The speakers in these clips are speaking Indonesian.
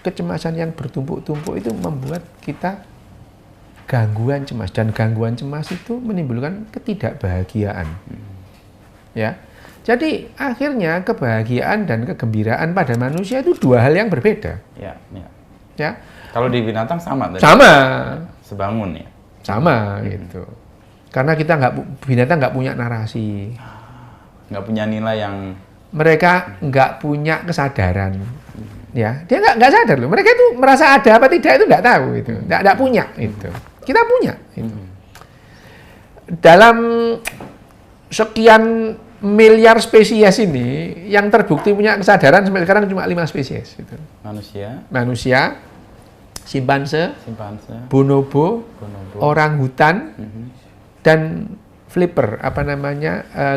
kecemasan yang bertumpuk-tumpuk itu membuat kita gangguan cemas, dan gangguan cemas itu menimbulkan ketidakbahagiaan. Ya. Jadi akhirnya kebahagiaan dan kegembiraan pada manusia itu dua hal yang berbeda. Ya, ya. Ya. Kalau di binatang sama tadi. Sama. Sebangun ya. Sama gitu. Karena binatang nggak punya narasi. Nggak punya nilai yang. Mereka nggak punya kesadaran. Ya, dia nggak sadar loh. Mereka itu merasa ada apa tidak itu nggak tahu itu. Nggak punya itu. Kita punya. Itu. Dalam sekian miliar spesies ini, yang terbukti punya kesadaran sampai sekarang cuma 5 spesies. Gitu. Manusia, simpanse, bonobo, orang hutan, dan flipper,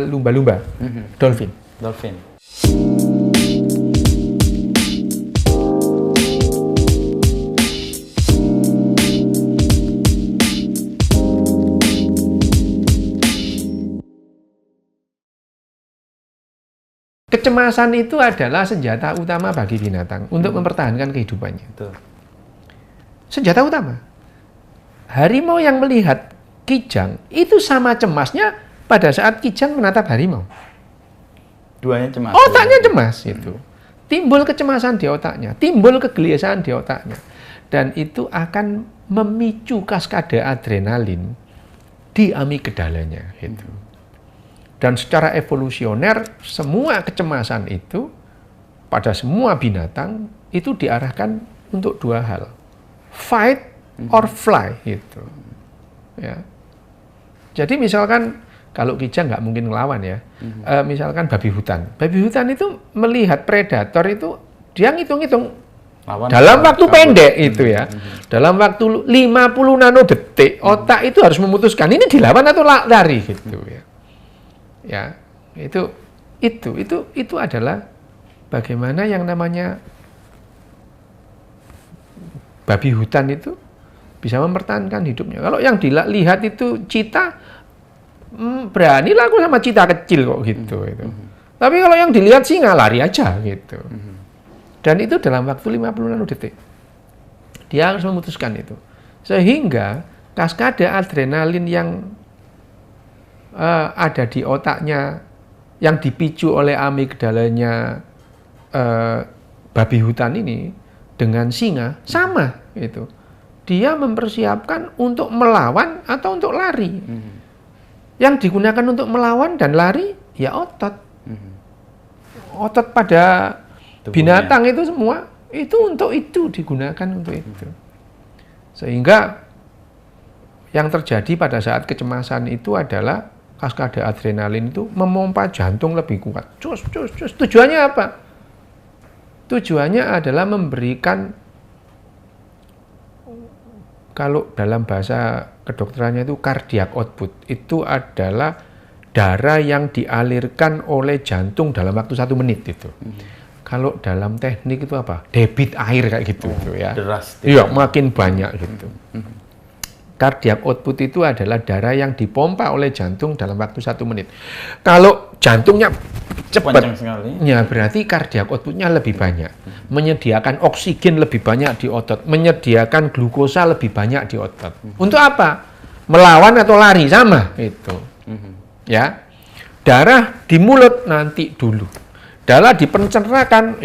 lumba-lumba, dolphin. Kecemasan itu adalah senjata utama bagi binatang untuk mempertahankan kehidupannya. Betul. Senjata utama. Harimau yang melihat kijang itu sama cemasnya pada saat kijang menatap harimau. Duanya cemas. Otaknya cemas itu. Timbul kecemasan di otaknya, timbul kegelisahan di otaknya. Dan itu akan memicu kaskade adrenalin di amigdalanya gitu. Dan secara evolusioner, semua kecemasan itu pada semua binatang itu diarahkan untuk dua hal. Fight or fly gitu. Ya. Jadi misalkan kalau kijang nggak mungkin ngelawan ya. Misalkan babi hutan. Babi hutan itu melihat predator itu dia ngitung-ngitung dalam waktu pendek itu ya. Dalam waktu 50 nanodetik otak itu harus memutuskan ini dilawan atau lari gitu ya. Ya, itu adalah bagaimana yang namanya babi hutan itu bisa mempertahankan hidupnya. Kalau yang dilihat itu cita, beranilah aku sama cita kecil kok gitu. Tapi kalau yang dilihat singa lari aja gitu. Dan itu dalam waktu 50 nanodetik. Dia harus memutuskan itu. Sehingga kaskade adrenalin yang ada di otaknya yang dipicu oleh amigdalanya babi hutan ini dengan singa sama itu. Dia mempersiapkan untuk melawan atau untuk lari. Yang digunakan untuk melawan dan lari ya otot. Otot pada binatang itu semua itu digunakan untuk itu. Sehingga yang terjadi pada saat kecemasan itu adalah kaskade adrenalin itu memompa jantung lebih kuat. Cus. Tujuannya apa? Tujuannya adalah memberikan, kalau dalam bahasa kedokterannya itu cardiac output. Itu adalah darah yang dialirkan oleh jantung dalam waktu 1 menit itu. Kalau dalam teknik itu apa? Debit air kayak gitu ya. Deras. Iya, makin banyak gitu. Cardiac output itu adalah darah yang dipompa oleh jantung dalam waktu 1 menit. Kalau jantungnya cepat, ya berarti cardiac outputnya lebih banyak. Menyediakan oksigen lebih banyak di otot, menyediakan glukosa lebih banyak di otot. Untuk apa? Melawan atau lari sama itu. Ya, darah di mulut nanti dulu. Darah di pencernaan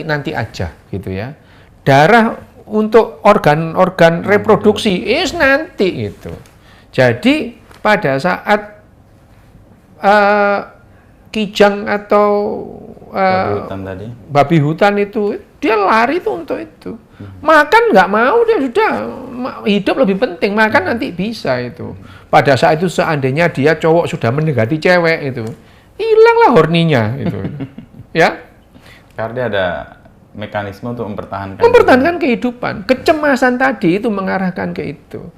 nanti aja gitu ya. Darah untuk organ-organ reproduksi nanti itu. Jadi pada saat kijang atau babi hutan itu dia lari itu untuk itu. Makan nggak mau, dia sudah hidup lebih penting, makan nanti bisa itu. Pada saat itu seandainya dia cowok sudah mendekati cewek itu, hilanglah horninya itu. Ya. Karena dia ada mekanisme untuk mempertahankan kehidupan. Kecemasan tadi itu mengarahkan ke itu.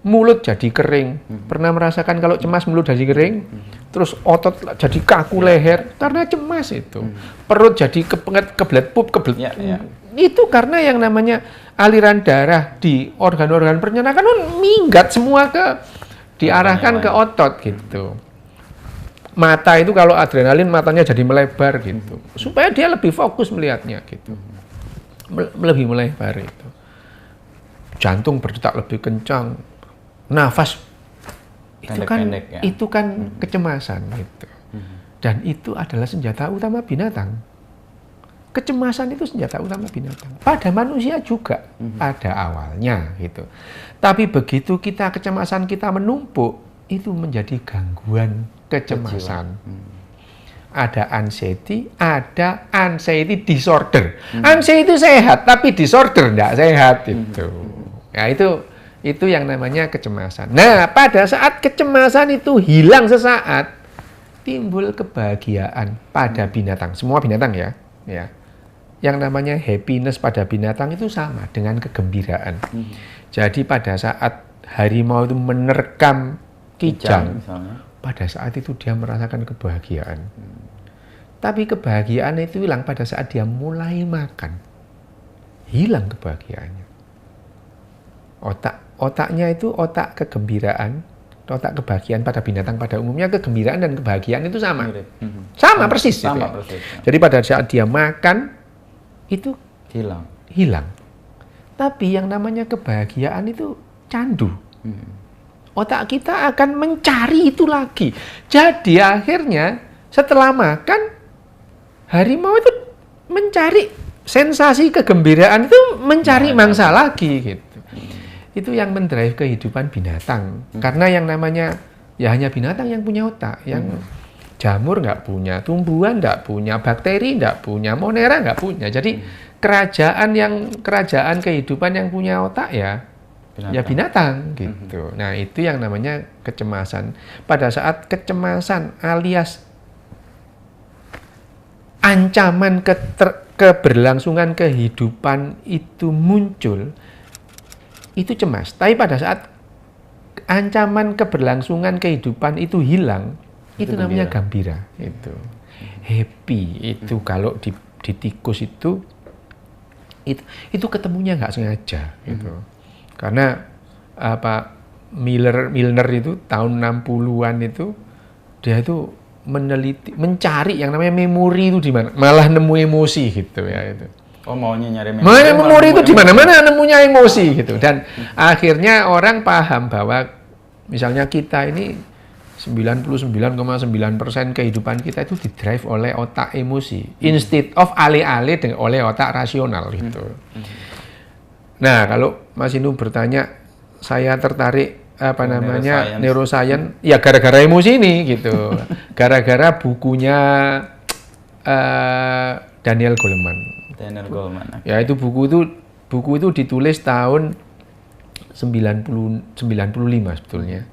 Mulut jadi kering. Pernah merasakan kalau cemas mulut jadi kering? Terus otot jadi kaku leher karena cemas itu. Perut jadi kebelet pup. Itu karena yang namanya aliran darah di organ-organ pencernaan minggat semua diarahkan ke otot gitu. Mata itu kalau adrenalin matanya jadi melebar gitu. Supaya dia lebih fokus melihatnya gitu. lebih melebar itu. Jantung berdetak lebih kencang, nafas itu kan kecemasan gitu. Dan itu adalah senjata utama binatang. Kecemasan itu senjata utama binatang. Pada manusia juga pada awalnya gitu. Tapi begitu kecemasan kita menumpuk, itu menjadi gangguan kecemasan. Ada anxiety disorder. Anxiety itu sehat, tapi disorder enggak sehat itu. Ya itu yang namanya kecemasan. Nah, pada saat kecemasan itu hilang sesaat, timbul kebahagiaan pada binatang. Semua binatang ya. Yang namanya happiness pada binatang itu sama dengan kegembiraan. Jadi pada saat harimau itu menerkam kijang, pada saat itu dia merasakan kebahagiaan. Tapi kebahagiaan itu hilang pada saat dia mulai makan. Hilang kebahagiaannya. Otaknya itu otak kegembiraan, otak kebahagiaan pada binatang pada umumnya kegembiraan dan kebahagiaan itu sama. Sama persis. Sama gitu. persis. Jadi pada saat dia makan itu hilang. Tapi yang namanya kebahagiaan itu candu. Otak kita akan mencari itu lagi. Jadi akhirnya setelah makan, harimau itu mencari sensasi kegembiraan itu mencari mangsa lagi gitu. Itu yang mendrive kehidupan binatang. Karena yang namanya ya hanya binatang yang punya otak, yang jamur nggak punya, tumbuhan nggak punya, bakteri nggak punya, monera nggak punya. Jadi kerajaan kehidupan yang punya otak ya binatang gitu. Nah, itu yang namanya kecemasan. Pada saat kecemasan alias ancaman keberlangsungan kehidupan itu muncul, itu cemas. Tapi pada saat ancaman keberlangsungan kehidupan itu hilang, itu namanya gembira. Itu happy. Itu kalau di tikus itu ketemunya nggak sengaja gitu. Karena Milner itu tahun 60-an itu dia itu mencari yang namanya memori itu di mana, malah nemu emosi gitu ya itu. Oh, maunya nyari memori itu di mana-mana nemunya emosi gitu. Dan akhirnya orang paham bahwa misalnya kita ini 99,9% kehidupan kita itu didrive oleh otak emosi instead of alih-alih oleh otak rasional gitu. Nah, kalau Mas Inu bertanya, saya tertarik neuroscience ya gara-gara emosi ini gitu. Gara-gara bukunya Daniel Goleman. Ya, itu buku itu ditulis tahun 95 sebetulnya.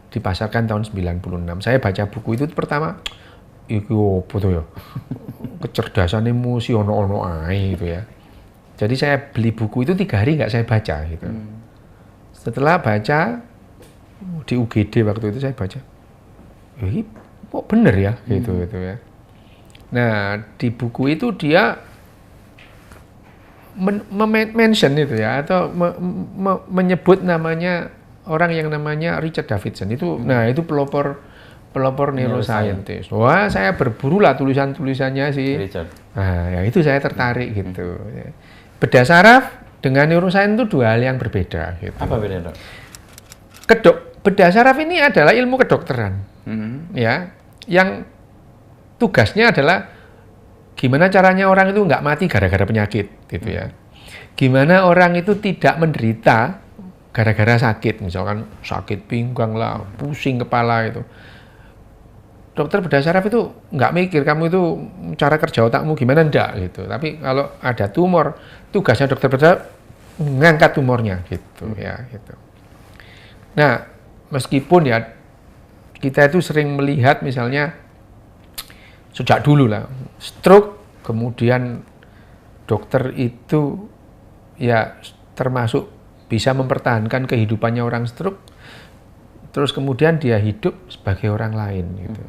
Dipasarkan tahun 96. Saya baca buku itu pertama, iki opo to ya? Kecerdasan emosi ono ae gitu ya. Jadi saya beli buku itu 3 hari nggak saya baca gitu. Setelah baca di UGD waktu itu saya baca, ini kok bener ya gitu ya. Nah, di buku itu dia mention itu ya, atau menyebut namanya orang yang namanya Richard Davidson itu. Nah, itu pelopor neuroscientist. Wah, saya berburu lah tulisannya si Richard. Nah, ya itu saya tertarik gitu. Bedah saraf dengan neuroscience itu 2 hal yang berbeda gitu. Apa bedanya, Dok? Bedah saraf ini adalah ilmu kedokteran. Ya, yang tugasnya adalah gimana caranya orang itu nggak mati gara-gara penyakit gitu ya. Gimana orang itu tidak menderita gara-gara sakit, misalkan sakit pinggang lah, pusing kepala itu. Dokter bedah saraf itu nggak mikir kamu itu cara kerja otakmu gimana, enggak gitu. Tapi kalau ada tumor, tugasnya dokter bedah saraf ngangkat tumornya gitu ya gitu. Nah, meskipun ya kita itu sering melihat misalnya sejak dulu lah stroke, kemudian dokter itu ya termasuk bisa mempertahankan kehidupannya orang stroke, terus kemudian dia hidup sebagai orang lain gitu.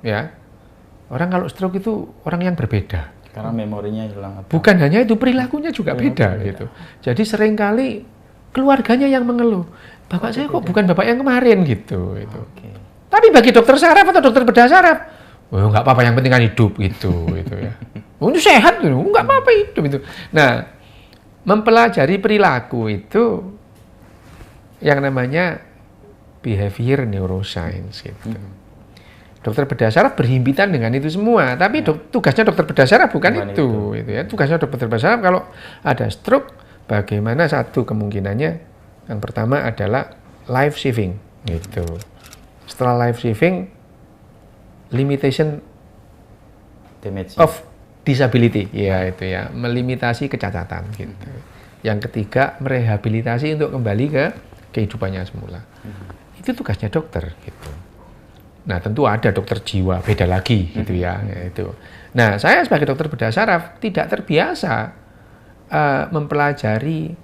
Ya, orang kalau stroke itu orang yang berbeda. Karena memorinya hilang. Bukan hanya itu, perilakunya juga beda gitu. Jadi seringkali keluarganya yang mengeluh, bapak saya kok bukan bapak yang kemarin gitu. Tapi bagi dokter saraf atau dokter bedah saraf, oh nggak apa-apa, yang penting kan hidup gitu ya. Oh, itu sehat tuh, nggak apa-apa hidup itu. Nah, mempelajari perilaku itu yang namanya behavior neuroscience gitu. Dokter bedah saraf berhimpitan dengan itu semua, tapi tugasnya dokter bedah saraf bukan itu ya. Tugasnya dokter bedah saraf kalau ada stroke, bagaimana satu kemungkinannya, yang pertama adalah life saving gitu. Setelah life saving, limitation damage of disability, ya itu ya, melimitasi kecacatan gitu. Yang ketiga, merehabilitasi untuk kembali ke kehidupannya semula. Itu tugasnya dokter gitu. Nah, tentu ada dokter jiwa, beda lagi gitu ya, itu. Nah, saya sebagai dokter bedah saraf tidak terbiasa mempelajari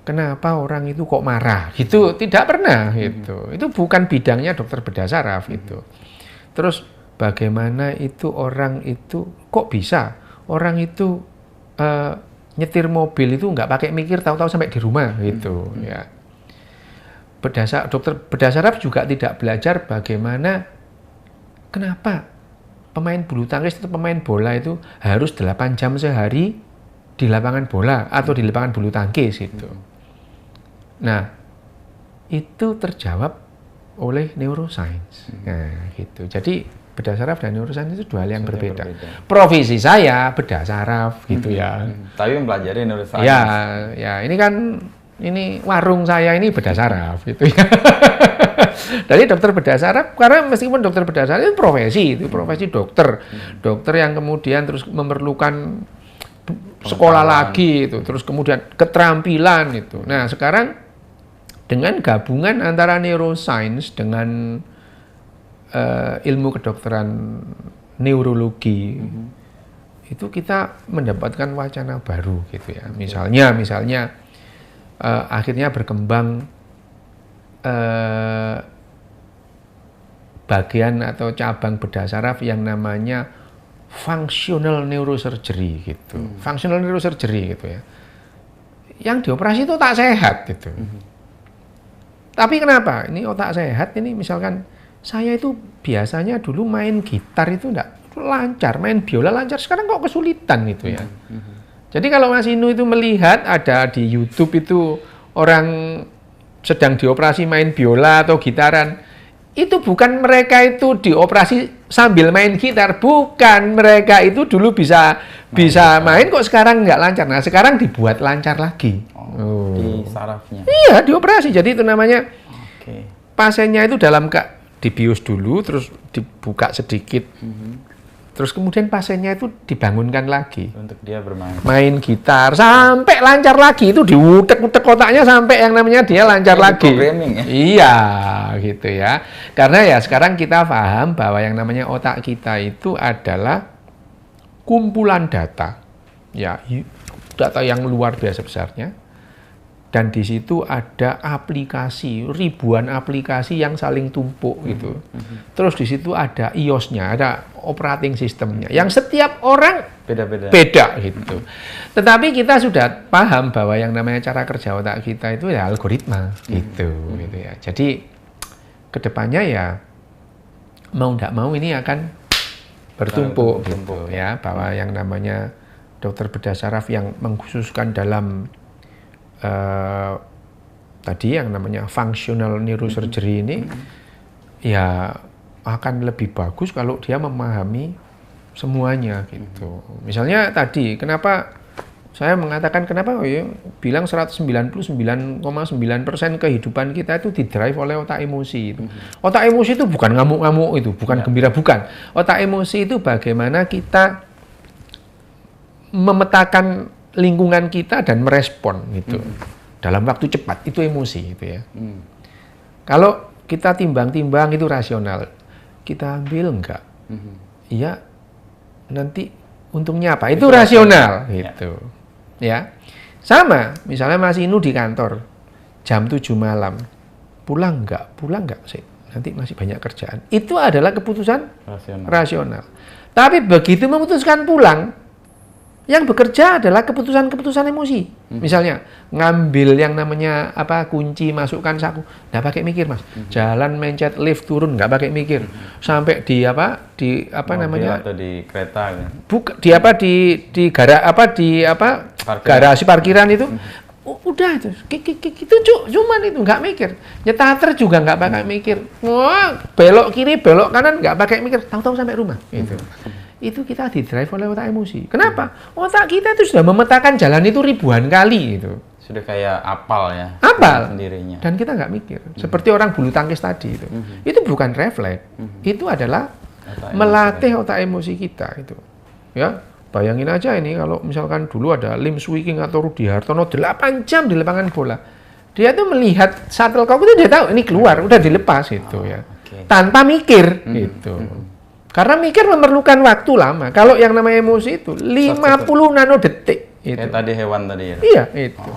kenapa orang itu kok marah gitu, tidak pernah gitu. Itu bukan bidangnya dokter bedah saraf gitu. Terus bagaimana itu orang itu kok bisa orang itu nyetir mobil itu nggak pakai mikir, tahu-tahu sampai di rumah gitu ya. Dokter bedah saraf juga tidak belajar bagaimana kenapa pemain bulu tangkis atau pemain bola itu harus 8 jam sehari di lapangan bola atau di lapangan bulu tangkis gitu. Nah, itu terjawab oleh neuroscience. Nah, gitu. Jadi bedah saraf dan neuroscience itu dua hal yang berbeda. Profesi saya bedah saraf gitu ya. Tapi mempelajari neuroscience. Ya, ini warung saya ini bedah saraf gitu ya. Dari dokter bedah saraf, karena meskipun dokter bedah saraf itu profesi dokter. Dokter yang kemudian terus memerlukan sekolah lagi itu, terus kemudian keterampilan itu. Nah, sekarang dengan gabungan antara neuroscience dengan ilmu kedokteran neurologi, itu kita mendapatkan wacana baru gitu ya. Misalnya akhirnya berkembang bagian atau cabang bedah saraf yang namanya functional neurosurgery gitu. Functional neurosurgery gitu ya. Yang dioperasi itu otak sehat gitu. Tapi kenapa? Ini otak sehat ini misalkan saya itu biasanya dulu main gitar itu enggak lancar, main biola lancar, sekarang kok kesulitan gitu ya. Jadi kalau Mas Inu itu melihat ada di YouTube itu orang sedang dioperasi main biola atau gitaran, itu bukan mereka itu dioperasi sambil main gitar, bukan, mereka itu dulu bisa main kok sekarang nggak lancar. Nah, sekarang dibuat lancar lagi. Di sarafnya. Iya, dioperasi. Jadi itu namanya pasiennya itu dibius dulu, terus dibuka sedikit. Terus kemudian pasiennya itu dibangunkan lagi. Untuk dia bermain. Main gitar sampai lancar lagi, itu diutek-utek kotaknya sampai yang namanya dia lancar lagi. Programming ya? Iya, gitu ya. Karena ya sekarang kita paham bahwa yang namanya otak kita itu adalah kumpulan data. Ya, data yang luar biasa besarnya. Dan di situ ada aplikasi, ribuan aplikasi yang saling tumpuk gitu. Terus di situ ada iOS-nya, ada operating system-nya. Yang setiap orang beda gitu. Tetapi kita sudah paham bahwa yang namanya cara kerja otak kita itu ya algoritma gitu ya. Jadi kedepannya ya mau tidak mau ini akan bertumpuk gitu ya, bahwa yang namanya dokter bedah saraf yang mengkhususkan dalam tadi yang namanya functional neurosurgery ini ya akan lebih bagus kalau dia memahami semuanya gitu. Misalnya tadi kenapa saya mengatakan bilang 199,9% kehidupan kita itu didrive oleh otak emosi itu. Otak emosi itu bukan ngamuk-ngamuk itu, bukan gembira, bukan. Otak emosi itu bagaimana kita memetakan lingkungan kita dan merespon gitu dalam waktu cepat, itu emosi gitu ya. Kalau kita timbang-timbang itu rasional, kita ambil enggak, iya nanti untungnya apa, itu rasional gitu ya. Sama misalnya Mas Inu di kantor jam 7 malam pulang enggak sih, nanti masih banyak kerjaan, itu adalah keputusan rasional. Tapi begitu memutuskan pulang, Yang bekerja adalah keputusan-keputusan emosi. Misalnya ngambil yang namanya kunci, masukkan saku, nggak pakai mikir, Mas. Jalan mencet lift turun nggak pakai mikir. Sampai di namanya atau di kereta gitu. Di garasi parkiran itu udah itu. Itu cuman itu nggak mikir. Nyetater juga nggak pakai mikir. Wah, belok kiri, belok kanan nggak pakai mikir. Tahu-tahu sampai rumah gitu. Itu kita didrive oleh otak emosi. Kenapa? Otak kita itu sudah memetakan jalan itu ribuan kali gitu. Sudah kayak apal ya. Apal. Sendirinya. Dan kita nggak mikir. Seperti orang bulu tangkis tadi itu. Itu bukan refleks. Itu adalah melatih otak emosi kita itu. Ya, bayangin aja ini kalau misalkan dulu ada Lim Swee King atau Rudy Hartono 8 jam di lapangan bola. Dia tuh melihat shuttlecock itu dia tahu ini keluar, udah dilepas gitu ya. Okay. Tanpa mikir gitu. Karena mikir memerlukan waktu lama. Kalau yang namanya emosi itu 50 nanodetik. Itu. Kayak tadi hewan tadi ya? Iya, itu.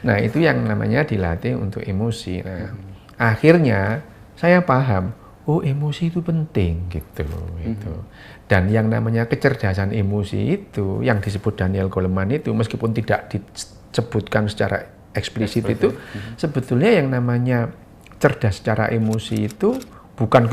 Nah, itu yang namanya dilatih untuk emosi. Nah, akhirnya saya paham, oh emosi itu penting gitu. Dan yang namanya kecerdasan emosi itu, yang disebut Daniel Goleman itu, meskipun tidak disebutkan secara eksplisit itu, sebetulnya yang namanya cerdas secara emosi itu bukan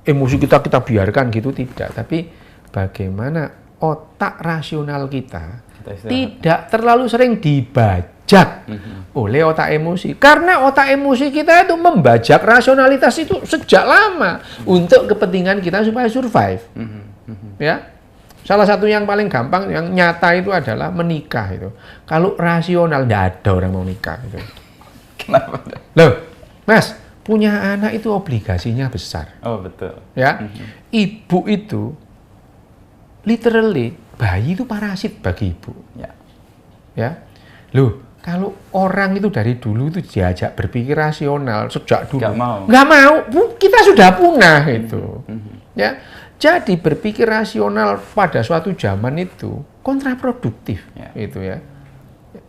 emosi kita biarkan gitu, tidak, tapi bagaimana otak rasional kita tidak terlalu sering dibajak oleh otak emosi, karena otak emosi kita itu membajak rasionalitas itu sejak lama untuk kepentingan kita supaya survive. Ya, salah satu yang paling gampang yang nyata itu adalah menikah itu. Kalau rasional nggak ada orang mau nikah itu. Kenapa? Loh, Mas, punya anak itu obligasinya besar. Oh, betul. Ya, ibu itu literally bayi itu parasit bagi ibu. Ya, loh, kalau orang itu dari dulu itu diajak berpikir rasional sejak dulu, nggak mau, kita sudah punah itu. Ya, jadi berpikir rasional pada suatu zaman itu kontraproduktif, itu ya.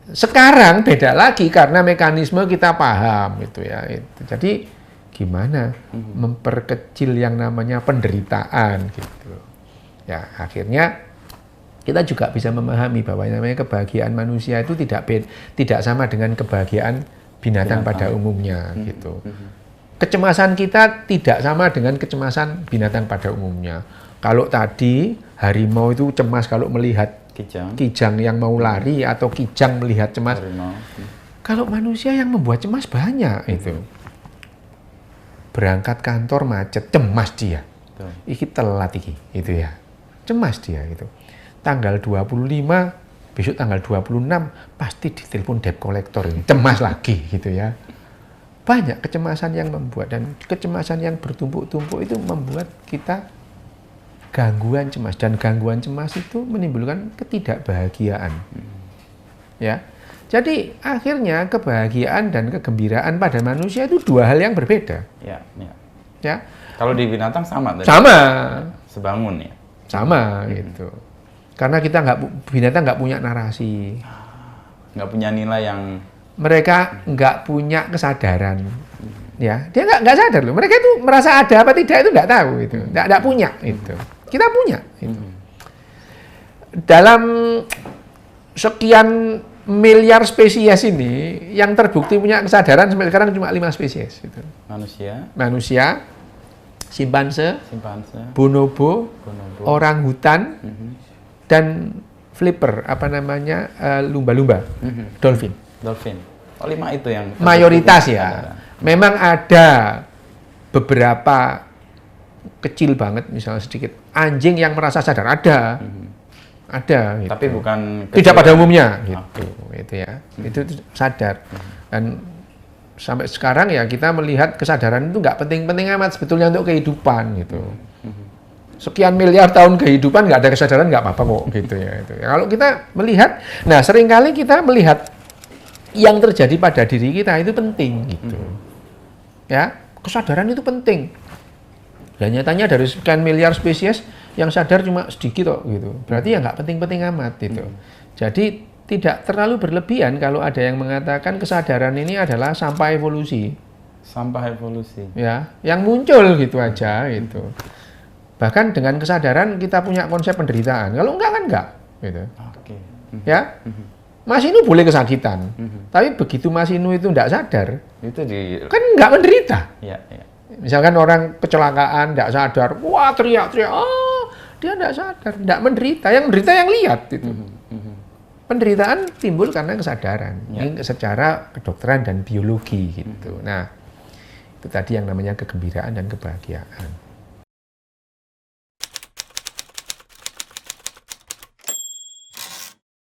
Sekarang beda lagi karena mekanisme kita paham itu ya. Jadi gimana memperkecil yang namanya penderitaan gitu. Ya, akhirnya kita juga bisa memahami bahwa yang namanya kebahagiaan manusia itu tidak sama dengan kebahagiaan binatang pada umumnya gitu. Kecemasan kita tidak sama dengan kecemasan binatang pada umumnya. Kalau tadi harimau itu cemas kalau melihat kijang yang mau lari atau kijang melihat cemas. Kalau manusia yang membuat cemas banyak itu. Berangkat kantor macet, cemas dia. Iki telat iki, itu ya. Cemas dia itu. Tanggal 25, besok tanggal 26 pasti ditelepon debt collector ini. Cemas lagi gitu ya. Banyak kecemasan yang membuat, dan kecemasan yang bertumpuk-tumpuk itu membuat kita gangguan cemas, dan gangguan cemas itu menimbulkan ketidakbahagiaan. Ya. Jadi akhirnya kebahagiaan dan kegembiraan pada manusia itu dua hal yang berbeda. Ya. Kalau di binatang sama tadi? Sama. Sebangun ya? Sama gitu. Karena binatang nggak punya narasi. Nggak punya nilai yang... Mereka nggak punya kesadaran. Ya, dia nggak sadar loh. Mereka itu merasa ada apa tidak itu nggak tahu itu. Nggak punya itu. Kita punya. Itu. Dalam sekian miliar spesies ini, yang terbukti punya kesadaran sampai sekarang cuma 5 spesies. Itu. Manusia, simpanse, bonobo, orang hutan, dan flipper, lumba-lumba, dolphin. Oh, 5 itu yang mayoritas ya. Memang ada beberapa kecil banget, misalnya sedikit anjing yang merasa sadar, ada. Ada. Gitu. Tapi bukan tidak pada umumnya, gitu. Itu ya. Itu sadar. Dan sampai sekarang ya kita melihat kesadaran itu nggak penting-penting amat sebetulnya untuk kehidupan gitu. Sekian miliar tahun kehidupan nggak ada kesadaran nggak apa-apa kok gitu ya. Itu. Ya, kalau kita melihat, nah seringkali kita melihat yang terjadi pada diri kita itu penting gitu. Ya, kesadaran itu penting. Dan nyatanya dari sekian miliar spesies yang sadar cuma sedikit kok gitu. Berarti ya nggak penting-penting amat gitu. Jadi tidak terlalu berlebihan kalau ada yang mengatakan kesadaran ini adalah sampah evolusi. Sampah evolusi. Ya, yang muncul gitu aja gitu. Bahkan dengan kesadaran kita punya konsep penderitaan. Kalau enggak kan enggak. gitu. Oke. Ya, Mas Inu boleh kesakitan, tapi begitu Mas Inu itu tidak sadar, Itu kan nggak menderita. ya, ya. Misalkan orang kecelakaan tidak sadar, wah teriak-teriak, dia tidak sadar, tidak menderita. Yang menderita yang lihat itu. Penderitaan timbul karena kesadaran. Ini secara kedokteran dan biologi gitu. Nah, itu tadi yang namanya kegembiraan dan kebahagiaan.